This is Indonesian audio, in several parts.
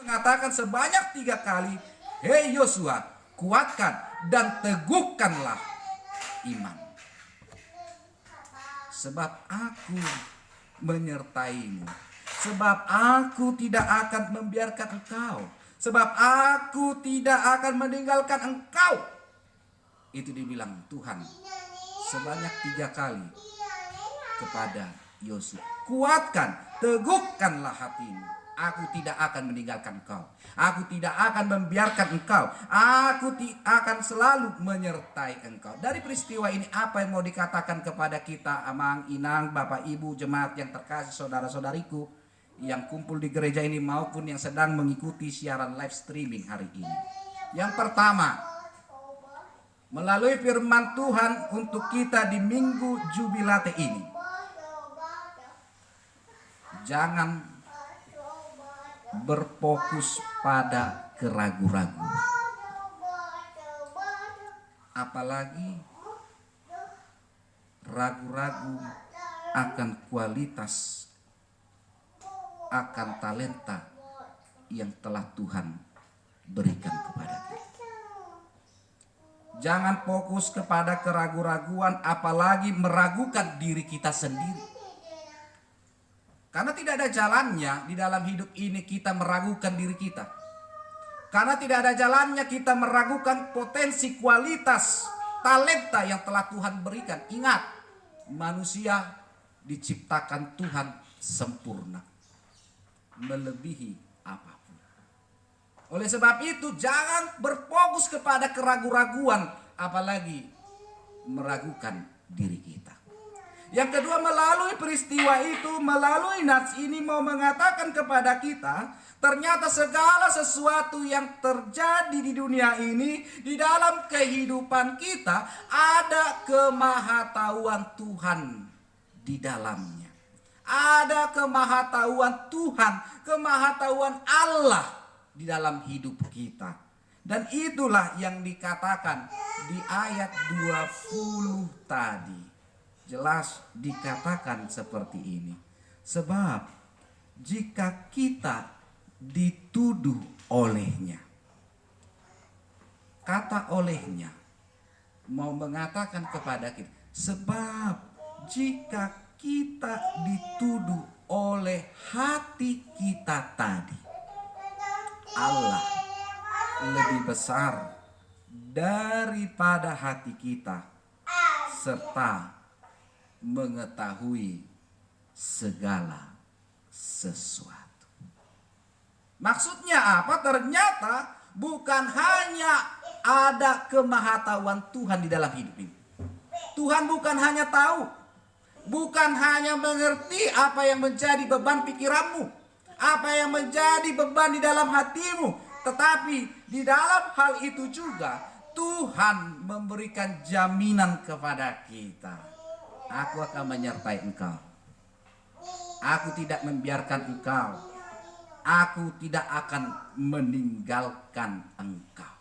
mengatakan sebanyak 3 kali, "Hei Yosua, kuatkan dan teguhkanlah iman. Sebab aku menyertaimu. Sebab aku tidak akan membiarkan engkau. Sebab aku tidak akan meninggalkan engkau." Itu dibilang Tuhan sebanyak 3 kali kepada Yosua. "Kuatkan, teguhkanlah hatimu. Aku tidak akan meninggalkan engkau. Aku tidak akan membiarkan engkau. Aku akan selalu menyertai engkau." Dari peristiwa ini apa yang mau dikatakan kepada kita, Amang, Inang, Bapak, Ibu, jemaat yang terkasih, saudara-saudariku yang kumpul di gereja ini maupun yang sedang mengikuti siaran live streaming hari ini? Yang pertama, melalui firman Tuhan untuk kita di Minggu Jubilate ini, jangan berfokus pada keraguan-raguan, apalagi ragu-ragu akan kualitas, akan talenta yang telah Tuhan berikan kepada kita. Jangan fokus kepada keraguan-raguan, apalagi meragukan diri kita sendiri. Karena tidak ada jalannya di dalam hidup ini kita meragukan diri kita. Karena tidak ada jalannya kita meragukan potensi, kualitas, talenta yang telah Tuhan berikan. Ingat, manusia diciptakan Tuhan sempurna, melebihi apapun. Oleh sebab itu jangan berfokus kepada keraguan-raguan, apalagi meragukan diri kita. Yang kedua, melalui peristiwa itu, melalui nats ini mau mengatakan kepada kita, ternyata segala sesuatu yang terjadi di dunia ini, di dalam kehidupan kita, ada kemahatauan Tuhan di dalamnya. Ada kemahatauan Tuhan, kemahatauan Allah di dalam hidup kita. Dan itulah yang dikatakan di ayat 20 tadi. Jelas dikatakan seperti ini. Sebab jika kita dituduh olehnya. Kata olehnya mau mengatakan kepada kita, sebab jika kita dituduh oleh hati kita tadi, Allah lebih besar daripada hati kita serta mengetahui segala sesuatu. Maksudnya apa? Ternyata bukan hanya ada kemahatauan Tuhan di dalam hidup ini. Tuhan bukan hanya tahu, bukan hanya mengerti apa yang menjadi beban pikiranmu, apa yang menjadi beban di dalam hatimu, tetapi di dalam hal itu juga Tuhan memberikan jaminan kepada kita. Aku akan menyertai engkau. Aku tidak membiarkan engkau. Aku tidak akan meninggalkan engkau.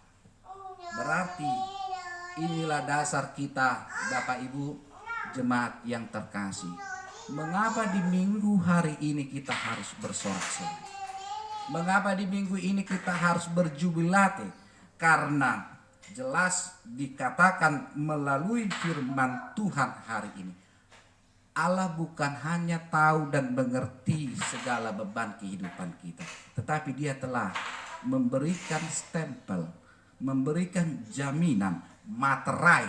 Berarti inilah dasar kita, Bapak Ibu jemaat yang terkasih. Mengapa di minggu hari ini kita harus bersorak-sorai? Mengapa di minggu ini kita harus berjubilate? Karena jelas dikatakan melalui firman Tuhan hari ini, Allah bukan hanya tahu dan mengerti segala beban kehidupan kita, tetapi Dia telah memberikan stempel, memberikan jaminan materai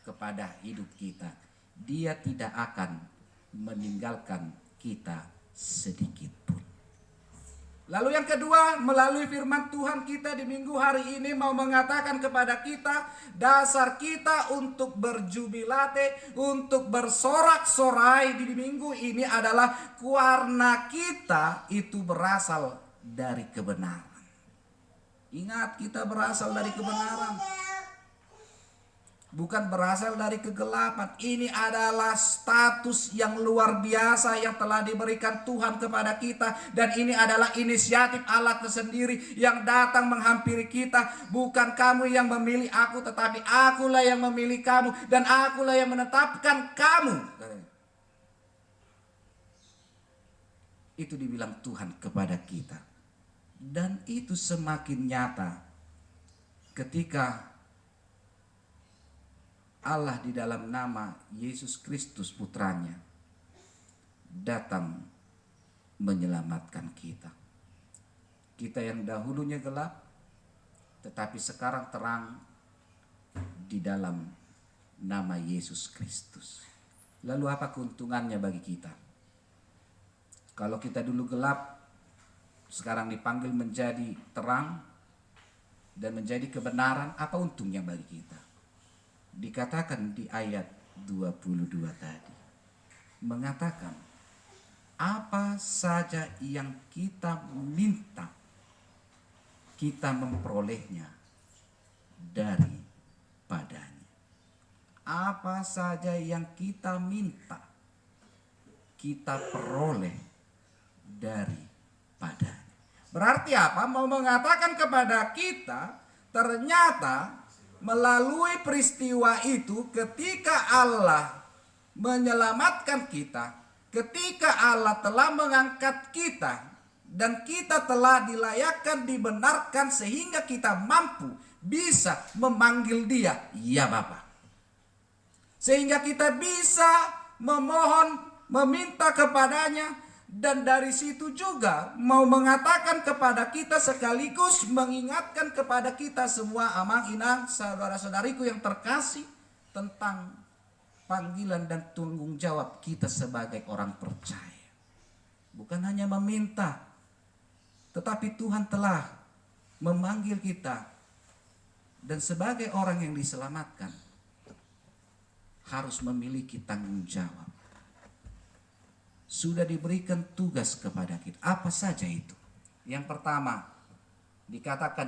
kepada hidup kita. Dia tidak akan meninggalkan kita sedikit pun. Lalu yang kedua, melalui firman Tuhan kita di minggu hari ini mau mengatakan kepada kita, dasar kita untuk berjubilate, untuk bersorak-sorai di minggu ini adalah karena kita itu berasal dari kebenaran. Ingat, kita berasal dari kebenaran, bukan berasal dari kegelapan. Ini adalah status yang luar biasa yang telah diberikan Tuhan kepada kita. Dan ini adalah inisiatif Allah tersendiri yang datang menghampiri kita. Bukan kamu yang memilih aku, tetapi akulah yang memilih kamu. Dan akulah yang menetapkan kamu. Itu dibilang Tuhan kepada kita. Dan itu semakin nyata ketika Allah di dalam nama Yesus Kristus putranya datang menyelamatkan kita. Kita yang dahulunya gelap, tetapi sekarang terang di dalam nama Yesus Kristus. Lalu apa keuntungannya bagi kita? Kalau kita dulu gelap, sekarang dipanggil menjadi terang dan menjadi kebenaran, apa untungnya bagi kita? Dikatakan di ayat 22 tadi, mengatakan apa saja yang kita minta, kita memperolehnya daripadanya. Apa saja yang kita minta, kita peroleh daripadanya. Berarti apa? Mau mengatakan kepada kita, ternyata melalui peristiwa itu ketika Allah menyelamatkan kita, ketika Allah telah mengangkat kita, dan kita telah dilayakkan, dibenarkan sehingga kita mampu bisa memanggil Dia, ya Bapa. Sehingga kita bisa memohon, meminta kepadanya, dan dari situ juga mau mengatakan kepada kita sekaligus mengingatkan kepada kita semua amang inang saudara-saudariku yang terkasih tentang panggilan dan tanggung jawab kita sebagai orang percaya. Bukan hanya meminta, tetapi Tuhan telah memanggil kita, dan sebagai orang yang diselamatkan harus memiliki tanggung jawab. Sudah diberikan tugas kepada kita. Apa saja itu? Yang pertama, dikatakan